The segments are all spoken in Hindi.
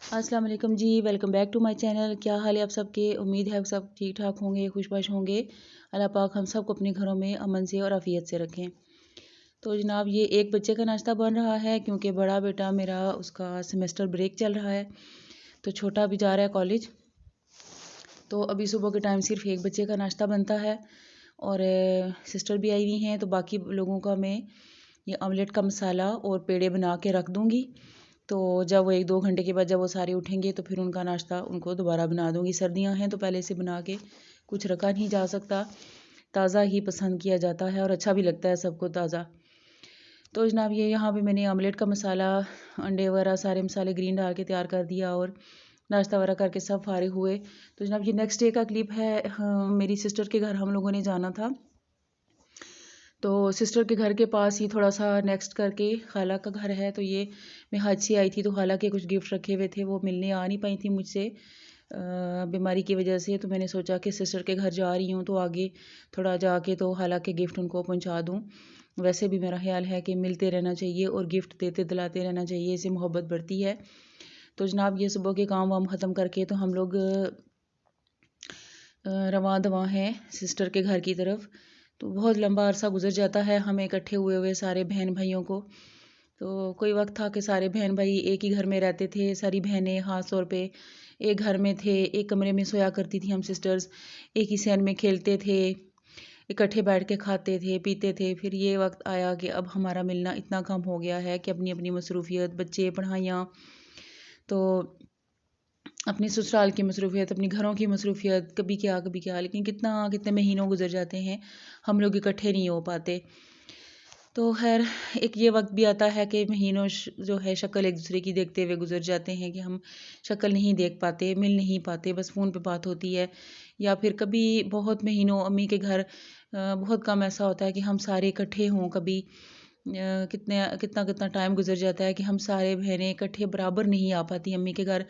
अस्सलाम वालेकुम जी, welcome back to my channel. क्या हाल है आप सबके? उम्मीद है आप सब ठीक ठाक होंगे, खुशबाश होंगे। अल्लाह पाक हम सबको अपने घरों में अमन से और आफियत से रखें। तो जनाब ये एक बच्चे का नाश्ता बन रहा है क्योंकि बड़ा बेटा मेरा उसका सेमेस्टर ब्रेक चल रहा है, तो छोटा भी जा रहा है कॉलेज। तो अभी सुबह के टाइम सिर्फ एक बच्चे का नाश्ता बनता है और सिस्टर भी आई हुई हैं, तो बाकी लोगों का मैं ये ऑमलेट का मसाला और पेड़े बना के रख दूँगी। तो जब वो 1-2 घंटे के बाद जब वो सारे उठेंगे तो फिर उनका नाश्ता उनको दोबारा बना दूँगी। सर्दियाँ हैं तो पहले से बना के कुछ रखा नहीं जा सकता, ताज़ा ही पसंद किया जाता है और अच्छा भी लगता है सबको ताज़ा। तो जनाब ये यहाँ पे मैंने ऑमलेट का मसाला, अंडे वगैरह सारे मसाले ग्रीन डाल के तैयार कर दिया और नाश्ता वगैरह करके सब फारिग हुए। तो जनाब ये नेक्स्ट डे का क्लिप है। हाँ, मेरी सिस्टर के घर हम लोगों ने जाना था, तो सिस्टर के घर के पास ही थोड़ा सा नेक्स्ट करके खाला का घर है। तो ये मैं हज से आई थी तो खाला के कुछ गिफ्ट रखे हुए थे, वो मिलने आ नहीं पाई थी मुझसे बीमारी की वजह से। तो मैंने सोचा कि सिस्टर के घर जा रही हूँ तो आगे थोड़ा जाके तो खाला के गिफ्ट उनको पहुँचा दूँ। वैसे भी मेरा ख्याल है कि मिलते रहना चाहिए और गिफ्ट देते दिलाते रहना चाहिए, इससे मोहब्बत बढ़ती है। तो जनाब ये सुबह के काम वाम ख़त्म करके तो हम लोग रवां दवां हैं सिस्टर के घर की तरफ। तो बहुत लंबा अरसा गुजर जाता है हमें इकट्ठे हुए हुए सारे बहन भाइयों को। तो कोई वक्त था कि सारे बहन भाई एक ही घर में रहते थे, सारी बहनें ख़ास तौर पे एक घर में थे, एक कमरे में सोया करती थी हम सिस्टर्स, एक ही सैन में खेलते थे, इकट्ठे बैठ के खाते थे पीते थे। फिर ये वक्त आया कि अब हमारा मिलना इतना कम हो गया है कि अपनी अपनी मसरूफियत, बच्चे, पढ़ाइयाँ, तो अपनी ससुराल की मसरूफियत, अपनी घरों की मसरूफियत, कभी क्या, लेकिन कितना कितने महीनों गुजर जाते हैं, हम लोग इकट्ठे नहीं हो पाते। तो खैर एक ये वक्त भी आता है कि महीनों जो है शक्ल एक दूसरे की देखते हुए गुजर जाते हैं कि हम शक्ल नहीं देख पाते, मिल नहीं पाते, बस फ़ोन पे बात होती है। या फिर कभी बहुत महीनों अम्मी के घर बहुत कम ऐसा होता है कि हम सारे इकट्ठे हों। कभी कितना कितना टाइम गुजर जाता है कि हम सारे बहनें इकट्ठे बराबर नहीं आ पाती अम्मी के घर।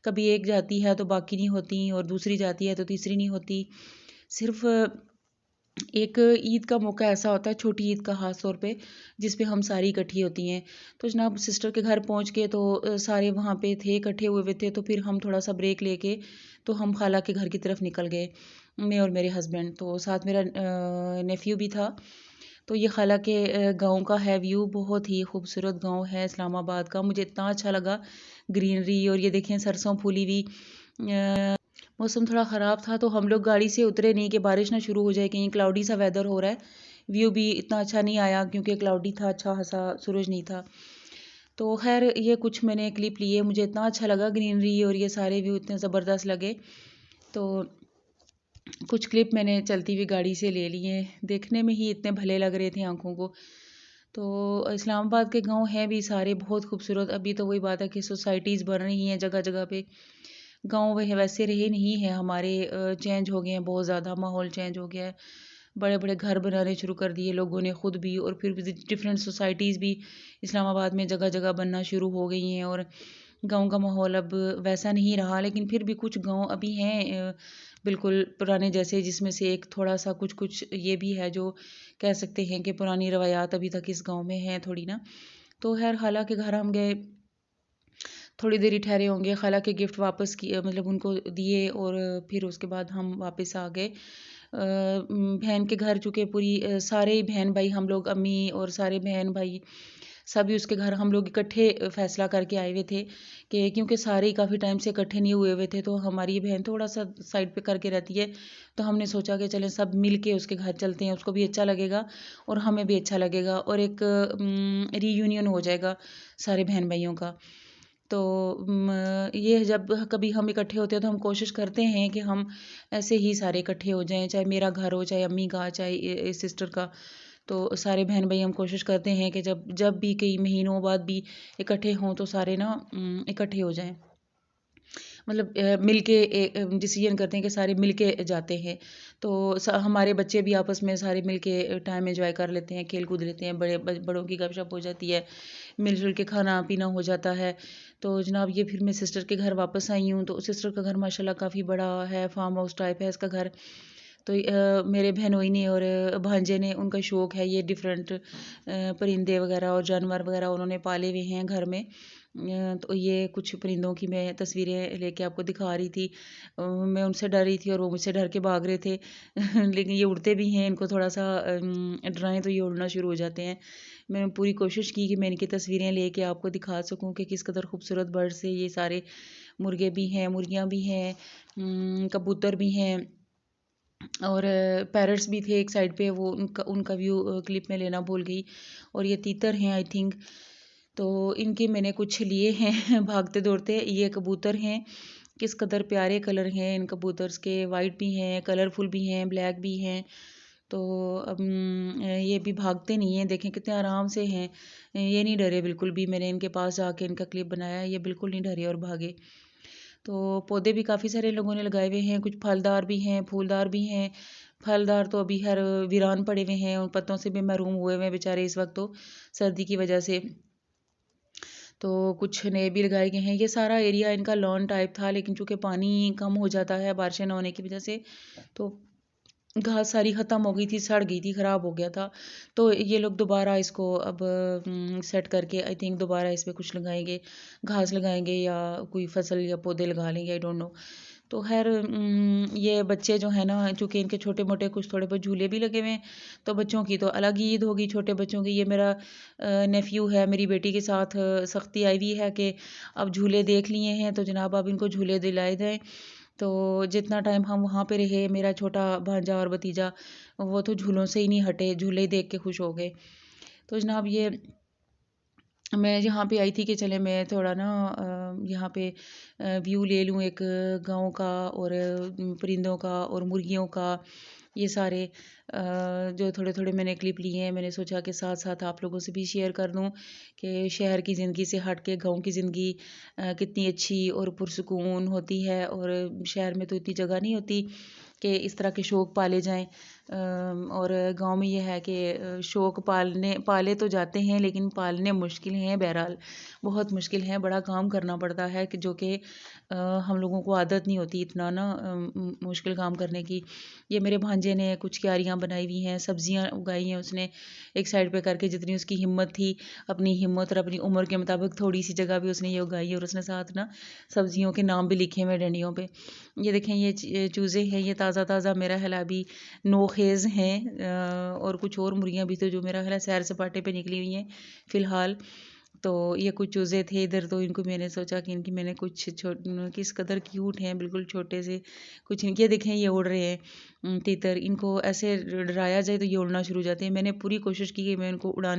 कभी एक जाती है तो बाकी नहीं होती और दूसरी जाती है तो तीसरी नहीं होती। सिर्फ एक ईद का मौका ऐसा होता है, छोटी ईद का ख़ास तौर पे, जिस पे हम सारी इकट्ठी होती हैं। तो जनाब सिस्टर के घर पहुंच के तो सारे वहाँ पे थे, इकट्ठे हुए हुए थे। तो फिर हम थोड़ा सा ब्रेक लेके तो हम खाला के घर की तरफ निकल गए, मैं और मेरे हस्बैंड। तो साथ मेरा नेफ्यू भी था। तो ये खाला के गाँव का है व्यू, बहुत ही खूबसूरत गाँव है इस्लामाबाद का। मुझे इतना अच्छा लगा, ग्रीनरी, और ये देखें सरसों फूली हुई। मौसम थोड़ा ख़राब था तो हम लोग गाड़ी से उतरे नहीं कि बारिश ना शुरू हो जाए, कहीं क्लाउडी सा वेदर हो रहा है। व्यू भी इतना अच्छा नहीं आया क्योंकि क्लाउडी था, अच्छा खासा सूरज नहीं था। तो खैर ये कुछ मैंने क्लिप लिए, मुझे इतना अच्छा लगा ग्रीनरी और ये सारे व्यू इतने ज़बरदस्त लगे। तो कुछ क्लिप मैंने चलती हुई गाड़ी से ले लिए, देखने में ही इतने भले लग रहे थे आँखों को। तो इस्लामाबाद के गांव हैं भी सारे बहुत खूबसूरत। अभी तो वही बात है कि सोसाइटीज़ बन रही हैं जगह जगह पे, गांव वह वैसे रहे नहीं हैं हमारे, चेंज हो गए हैं बहुत ज़्यादा, माहौल चेंज हो गया है। बड़े बड़े घर बनाने शुरू कर दिए लोगों ने खुद भी, और फिर डिफरेंट सोसाइटीज़ भी इस्लामाबाद में जगह जगह बनना शुरू हो गई हैं और गांव का माहौल अब वैसा नहीं रहा। लेकिन फिर भी कुछ गांव अभी हैं बिल्कुल पुराने जैसे, जिसमें से एक ठोड़ा सा कुछ कुछ ये भी है जो कह सकते हैं कि पुरानी रवायात अभी तक इस गांव में हैं थोड़ी ना। तो खैर खाला के घर हम गए, थोड़ी देर ही ठहरे होंगे, खाला के गिफ्ट वापस किए, मतलब उनको दिए, और फिर उसके बाद हम वापस आ गए बहन के घर। चूँकि पूरी सारे ही बहन भाई हम लोग, अम्मी और सारे बहन भाई सभी उसके घर हम लोग इकट्ठे फ़ैसला करके आए हुए थे कि क्योंकि सारे ही काफ़ी टाइम से इकट्ठे नहीं हुए हुए थे। तो हमारी ये बहन थोड़ा सा साइड पे करके रहती है, तो हमने सोचा कि चलें सब मिल के उसके घर चलते हैं, उसको भी अच्छा लगेगा और हमें भी अच्छा लगेगा और एक रीयूनियन हो जाएगा सारे बहन भाइयों का। तो ये जब कभी हम इकट्ठे होते हैं तो हम कोशिश करते हैं कि हम ऐसे ही सारे इकट्ठे हो जाएं, चाहे मेरा घर हो, चाहे अम्मी का, चाहे सिस्टर का। तो सारे बहन भाई हम कोशिश करते हैं कि जब जब भी कई महीनों बाद भी इकट्ठे हों तो सारे ना इकट्ठे हो जाएं, मतलब मिल के डिसीजन करते हैं कि सारे मिल के जाते हैं। तो हमारे बच्चे भी आपस में सारे मिल के टाइम एंजॉय कर लेते हैं, खेल कूद लेते हैं, बड़ों की गपशप हो जाती है, मिलजुल के खाना पीना हो जाता है। तो जनाब ये फिर मैं सिस्टर के घर वापस आई हूँ। तो सिस्टर का घर माशाल्लाह काफ़ी बड़ा है, फार्म हाउस टाइप है इसका घर। तो मेरे बहनोई ने और भांजे ने, उनका शौक़ है ये डिफरेंट परिंदे वगैरह और जानवर वगैरह उन्होंने पाले हुए हैं घर में। तो ये कुछ परिंदों की मैं तस्वीरें लेके आपको दिखा रही थी। मैं उनसे डर रही थी और वो मुझसे डर के भाग रहे थे लेकिन ये उड़ते भी हैं, इनको थोड़ा सा डराएं तो ये उड़ना शुरू हो जाते हैं। मैंने पूरी कोशिश की कि मैं इनकी तस्वीरें लेके आपको दिखा सकूं कि किस कदर खूबसूरत बर्ड्स है ये सारे। मुर्गे भी हैं, मुर्गियाँ भी हैं, कबूतर भी हैं और पैरट्स भी थे एक साइड पे। वो उनका व्यू क्लिप में लेना भूल गई। और ये तीतर हैं आई थिंक। तो इनके मैंने कुछ लिए हैं भागते दौड़ते। ये कबूतर हैं, किस कदर प्यारे कलर हैं इन कबूतर्स के। वाइट भी हैं, कलरफुल भी हैं, ब्लैक भी हैं। तो ये भी भागते नहीं हैं, देखें कितने आराम से हैं। ये नहीं डरे बिल्कुल भी। मैंने इनके पास जाके इनका क्लिप बनाया, ये बिल्कुल नहीं डरे और भागे। तो पौधे भी काफ़ी सारे लोगों ने लगाए हुए हैं, कुछ फलदार भी हैं, फूलदार भी हैं। फलदार तो अभी हर वीरान पड़े हुए हैं, उन पत्तों से भी महरूम हुए हुए हैं बेचारे इस वक्त तो सर्दी की वजह से। तो कुछ नए भी लगाए गए हैं। ये सारा एरिया इनका लॉन टाइप था, लेकिन चूंकि पानी कम हो जाता है बारिशें न होने की वजह से, तो घास सारी ख़त्म हो गई थी, सड़ गई थी, ख़राब हो गया था। तो ये लोग दोबारा इसको अब सेट करके आई थिंक दोबारा इस पे कुछ लगाएंगे, घास लगाएंगे या कोई फसल या पौधे लगा लेंगे, आई डोंट नो। तो खैर ये बच्चे जो है ना, चूँकि इनके छोटे मोटे कुछ थोड़े बहुत झूले भी लगे हुए हैं, तो बच्चों की तो अलग ही ईद होगी छोटे बच्चों की। ये मेरा नेफ्यू है, मेरी बेटी के साथ सख्ती आई हुई है कि अब झूले देख लिए हैं तो जनाब अब इनको झूले दिलाए जाएँ। तो जितना टाइम हम वहाँ पे रहे, मेरा छोटा भांजा और भतीजा वो तो झूलों से ही नहीं हटे, झूले ही देख के खुश हो गए। तो जनाब ये मैं यहाँ पे आई थी कि चले मैं थोड़ा ना यहाँ पे व्यू ले लूँ एक गाँव का और परिंदों का और मुर्गियों का। ये सारे जो थोड़े थोड़े मैंने क्लिप लिए हैं, मैंने सोचा कि साथ साथ आप लोगों से भी शेयर कर दूँ कि शहर की ज़िंदगी से हट के गाँव की ज़िंदगी कितनी अच्छी और पुरसुकून होती है। और शहर में तो इतनी जगह नहीं होती कि इस तरह के शौक़ पाले जाएं। और गांव में ये है कि शौक़ पाले तो जाते हैं, लेकिन पालने मुश्किल हैं। बहरहाल बहुत मुश्किल हैं, बड़ा काम करना पड़ता है कि जो कि हम लोगों को आदत नहीं होती इतना ना मुश्किल काम करने की। ये मेरे भांजे ने कुछ क्यारियाँ बनाई हुई हैं, सब्जियाँ उगाई हैं उसने एक साइड पे करके, जितनी उसकी हिम्मत थी। अपनी हिम्मत और अपनी उम्र के मुताबिक थोड़ी सी जगह भी उसने ये उगाई है और उसने साथ ना सब्जियों के नाम भी लिखे हुए डंडियों पे। ये देखें ये चूज़े हैं, ये ताज़ा ताज़ा मेरा ख्याल अभी नोखेज़ हैं। और कुछ और मुर्गियाँ भी तो जो मेरा ख्याल सैर सपाटे पे निकली हुई हैं फ़िलहाल। तो ये कुछ चूज़े थे इधर, तो इनको मैंने सोचा कि इनकी मैंने कुछ किस कदर क्यूट हैं, बिल्कुल छोटे से कुछ इनके देखें ये उड़ रहे हैं। तीतर, इनको ऐसे डराया जाए तो ये उड़ना शुरू हो जाते हैं। मैंने पूरी कोशिश की कि मैं इनको उड़ा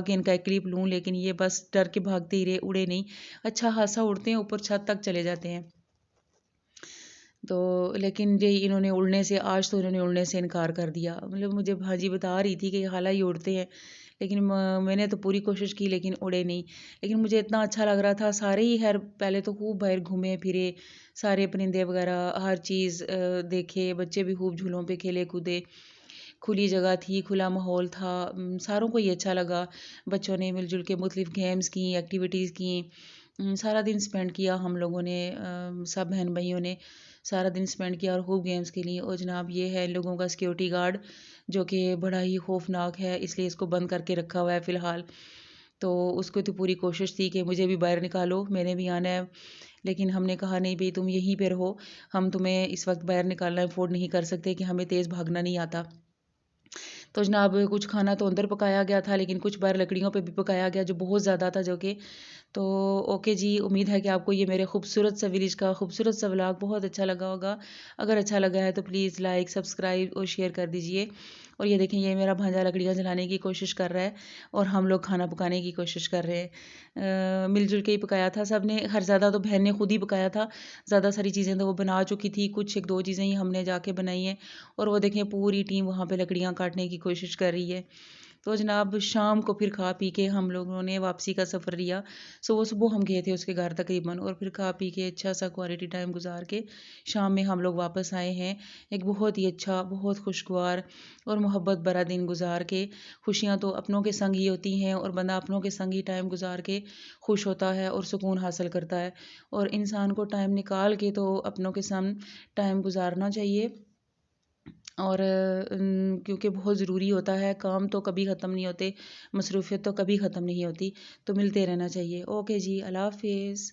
के इनका एक क्लिप लूँ, लेकिन ये बस डर के भागते ही रहे, उड़े नहीं। अच्छा खासा उड़ते हैं, ऊपर छत तक चले जाते हैं। तो लेकिन ये इन्होंने उड़ने से आज तो इन्होंने उड़ने से इनकार कर दिया। मतलब मुझे भाजी बता रही थी कि हालांकि उड़ते हैं, लेकिन मैंने तो पूरी कोशिश की लेकिन उड़े नहीं। लेकिन मुझे इतना अच्छा लग रहा था, सारे ही खैर पहले तो खूब बाहर घूमे फिरे, सारे परिंदे वगैरह हर चीज़ देखे। बच्चे भी खूब झूलों पे खेले कूदे, खुली जगह थी, खुला माहौल था। सारों को ये अच्छा लगा। बच्चों ने मिलजुल के मुख्तलिफ गेम्स की, एक्टिविटीज़ की। सारा दिन स्पेंड किया हम लोगों ने, सब बहन भाइयों ने सारा दिन स्पेंड किया और खूब गेम्स खेली। और जनाब ये है लोगों का सिक्योरिटी गार्ड, जो कि बड़ा ही खौफनाक है, इसलिए इसको बंद करके रखा हुआ है फ़िलहाल। तो उसको तो पूरी कोशिश थी कि मुझे भी बाहर निकालो, मैंने भी आना है। लेकिन हमने कहा नहीं भाई तुम यहीं पे रहो, हम तुम्हें इस वक्त बाहर निकालना अफोर्ड नहीं कर सकते कि हमें तेज़ भागना नहीं आता। तो जनाब कुछ खाना तो अंदर पकाया गया था, लेकिन कुछ बाहर लकड़ियों पे भी पकाया गया, जो बहुत ज़्यादा था जो कि। तो ओके जी, उम्मीद है कि आपको ये मेरे खूबसूरत सा विलेज का खूबसूरत सा व्लॉग बहुत अच्छा लगा होगा। अगर अच्छा लगा है तो प्लीज़ लाइक, सब्सक्राइब और शेयर कर दीजिए। और ये देखें, ये मेरा भांजा लकड़ियाँ जलाने की कोशिश कर रहा है और हम लोग खाना पकाने की कोशिश कर रहे हैं। मिलजुल के ही पकाया था सब ने। हर ज़्यादा तो बहन ने खुद ही पकाया था, ज़्यादा सारी चीज़ें तो वो बना चुकी थी, कुछ एक दो चीज़ें ही हमने जाके बनाई हैं। और वो देखें पूरी टीम वहाँ पे लकड़ियाँ काटने की कोशिश कर रही है। तो जनाब शाम को फिर खा पी के हम लोगों ने वापसी का सफ़र लिया। सुबह सुबह हम गए थे उसके घर तकरीबन, और फिर खा पी के अच्छा सा क्वालिटी टाइम गुजार के शाम में हम लोग वापस आए हैं। एक बहुत ही अच्छा, बहुत खुशगवार और मोहब्बत भरा दिन गुजार के। खुशियाँ तो अपनों के संग ही होती हैं, और बंदा अपनों के संग ही टाइम गुजार के खुश होता है और सुकून हासिल करता है। और इंसान को टाइम निकाल के तो अपनों के संग टाइम गुजारना चाहिए। और क्योंकि बहुत ज़रूरी होता है, काम तो कभी ख़त्म नहीं होते, मसरूफ़ियत तो कभी ख़त्म नहीं होती। तो मिलते रहना चाहिए। ओके जी, अल्लाह हाफ़िज़।